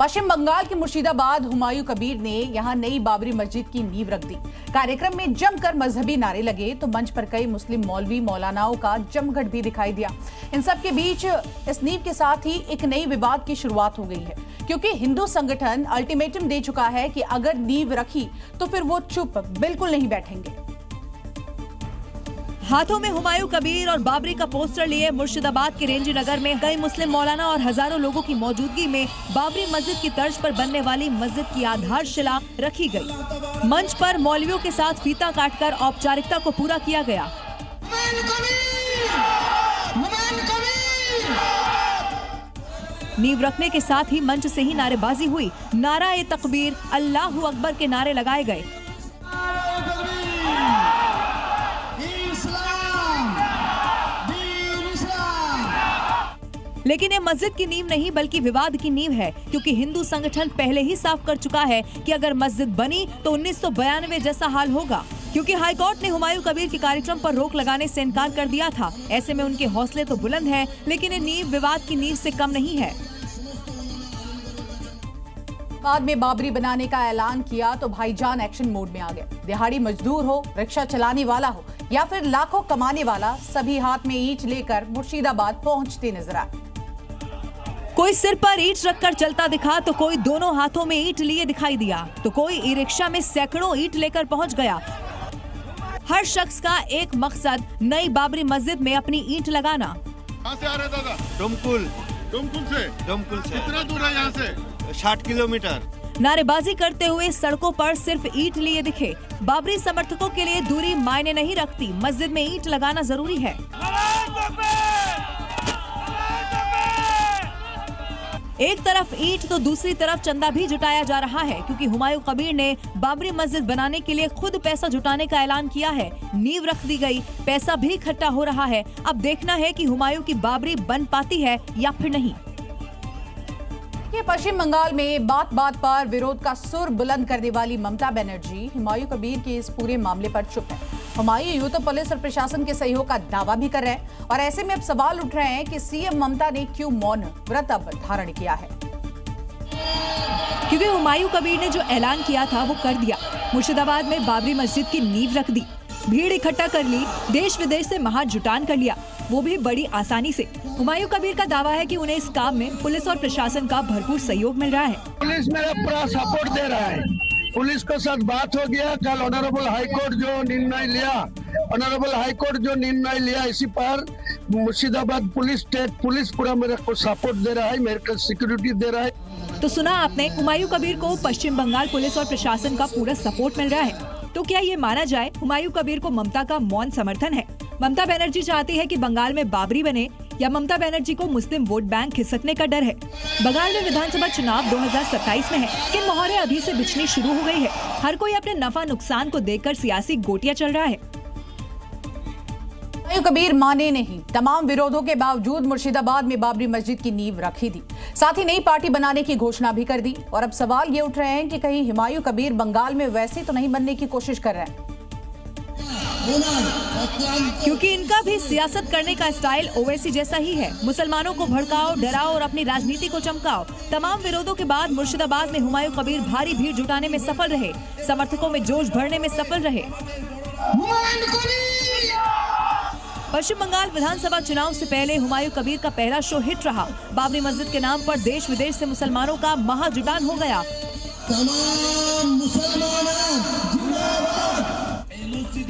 पश्चिम बंगाल के मुर्शिदाबाद हुमायूं कबीर ने यहां नई बाबरी मस्जिद की नींव रख दी। कार्यक्रम में जमकर मजहबी नारे लगे तो मंच पर कई मुस्लिम मौलवी मौलानाओं का जमघट भी दिखाई दिया। इन सब के बीच इस नींव के साथ ही एक नई विवाद की शुरुआत हो गई है, क्योंकि हिंदू संगठन अल्टीमेटम दे चुका है कि अगर नींव रखी तो फिर वो चुप बिल्कुल नहीं बैठेंगे। हाथों में हुमायूं कबीर और बाबरी का पोस्टर लिए मुर्शिदाबाद के रेंजी नगर में कई मुस्लिम मौलाना और हजारों लोगों की मौजूदगी में बाबरी मस्जिद की तर्ज पर बनने वाली मस्जिद की आधारशिला रखी गई। मंच पर मौलवियों के साथ फीता काटकर औपचारिकता को पूरा किया गया। नींव रखने के साथ ही मंच से ही नारेबाजी हुई। नारा-ए तकबीर, अल्लाहू अकबर के नारे लगाए गए। लेकिन ये मस्जिद की नींव नहीं बल्कि विवाद की नींव है, क्योंकि हिंदू संगठन पहले ही साफ कर चुका है कि अगर मस्जिद बनी तो 1992 जैसा हाल होगा, क्योंकि हाईकोर्ट ने हुमायूं कबीर के कार्यक्रम पर रोक लगाने से इनकार कर दिया था। ऐसे में उनके हौसले तो बुलंद हैं, लेकिन ये नींव विवाद की नींव से कम नहीं है। बाद में बाबरी बनाने का ऐलान किया तो भाईजान एक्शन मोड में आ गए। दिहाड़ी मजदूर हो, रिक्शा चलाने वाला हो या फिर लाखों कमाने वाला, सभी हाथ में ईंट लेकर मुर्शिदाबाद पहुंचते नजर आए। कोई सिर पर ईंट रखकर चलता दिखा तो कोई दोनों हाथों में ईंट लिए दिखाई दिया, तो कोई ई रिक्शा में सैकड़ों ईंट लेकर पहुंच गया। हर शख्स का एक मकसद नई बाबरी मस्जिद में अपनी ईंट लगाना। कहां से आ रहे दादा? डुमकुल से। कितना दूर है यहाँ से? 60 किलोमीटर। नारेबाजी करते हुए सड़कों पर सिर्फ ईंट लिए दिखे। बाबरी समर्थकों के लिए दूरी मायने नहीं रखती, मस्जिद में ईंट लगाना जरूरी है। एक तरफ ईंट तो दूसरी तरफ चंदा भी जुटाया जा रहा है, क्योंकि हुमायूं कबीर ने बाबरी मस्जिद बनाने के लिए खुद पैसा जुटाने का ऐलान किया है। नींव रख दी गई, पैसा भी इकट्ठा हो रहा है। अब देखना है कि हुमायूं की बाबरी बन पाती है या फिर नहीं। ये पश्चिम बंगाल में बात बात पर विरोध का सुर बुलंद करने वाली ममता बनर्जी हुमायूं कबीर के इस पूरे मामले पर चुप है। हुमायूं यूं तो पुलिस और प्रशासन के सहयोग का दावा भी कर रहे हैं, और ऐसे में अब सवाल उठ रहे हैं कि सीएम ममता ने क्यों मौन व्रत अब धारण किया है। क्योंकि हुमायूं कबीर ने जो ऐलान किया था वो कर दिया। मुर्शिदाबाद में बाबरी मस्जिद की नींव रख दी, भीड़ इकट्ठा कर ली, देश विदेश से महाजुटान कर लिया, वो भी बड़ी आसानी से। हुमायूं कबीर का दावा है कि उन्हें इस काम में पुलिस और प्रशासन का भरपूर सहयोग मिल रहा है। पुलिस मेरा पूरा सपोर्ट दे रहा है। पुलिस के साथ बात हो गया। कल ऑनरेबल हाईकोर्ट जो निर्णय लिया इसी पर मुर्शिदाबाद पुलिस, स्टेट पुलिस पूरा मेरे को सपोर्ट दे रहा है, मेरे को सिक्योरिटी दे रहा है। तो सुना आपने, हुमायूं कबीर को पश्चिम बंगाल पुलिस और प्रशासन का पूरा सपोर्ट मिल रहा है। तो क्या ये माना जाए हुमायूं कबीर को ममता का मौन समर्थन है? ममता बनर्जी चाहती है कि बंगाल में बाबरी बने, या ममता बनर्जी को मुस्लिम वोट बैंक खिसकने का डर है? बंगाल में विधानसभा चुनाव 2027 में है, लेकिन मोहरे अभी से बिछनी शुरू हो गई है। हर कोई अपने नफा नुकसान को देखकर सियासी गोटियां चल रहा है। हुमायूं कबीर माने नहीं। तमाम विरोधों के बावजूद मुर्शिदाबाद में बाबरी मस्जिद की नींव रखी थी, साथ ही नई पार्टी बनाने की घोषणा भी कर दी। और अब सवाल ये उठ रहे हैं कि कहीं हुमायूं कबीर बंगाल में वैसे तो नहीं बनने की कोशिश कर रहे हैं, क्योंकि इनका भी सियासत करने का स्टाइल ओवैसी जैसा ही है। मुसलमानों को भड़काओ, डराओ और अपनी राजनीति को चमकाओ। तमाम विरोधों के बाद मुर्शिदाबाद में हुमायूं कबीर भारी भीड़ जुटाने में सफल रहे, समर्थकों में जोश भरने में सफल रहे। पश्चिम बंगाल विधानसभा चुनाव से पहले हुमायूं कबीर का पहला शो हिट रहा। बाबरी मस्जिद के नाम पर देश विदेश से मुसलमानों का महाजुटान हो गया।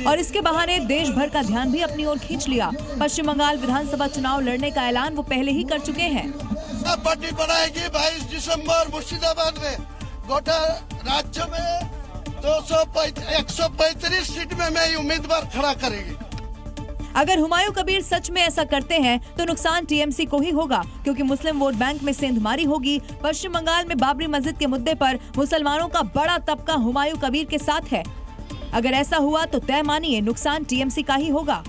और इसके बहाने देश भर का ध्यान भी अपनी ओर खींच लिया। पश्चिम बंगाल विधानसभा चुनाव लड़ने का ऐलान वो पहले ही कर चुके हैं। पार्टी बनाएगी 22 दिसंबर मुर्शिदाबाद में। गोटा राज्य में 135 सीट में मैं उम्मीदवार खड़ा करेगी। अगर हुमायूं कबीर सच में ऐसा करते हैं तो नुकसान टीएमसी को ही होगा, क्योंकि मुस्लिम वोट बैंक में सेंधमारी होगी। पश्चिम बंगाल में बाबरी मस्जिद के मुद्दे पर मुसलमानों का बड़ा तबका हुमायूं कबीर के साथ है। अगर ऐसा हुआ तो तय मानिए नुकसान टीएमसी का ही होगा।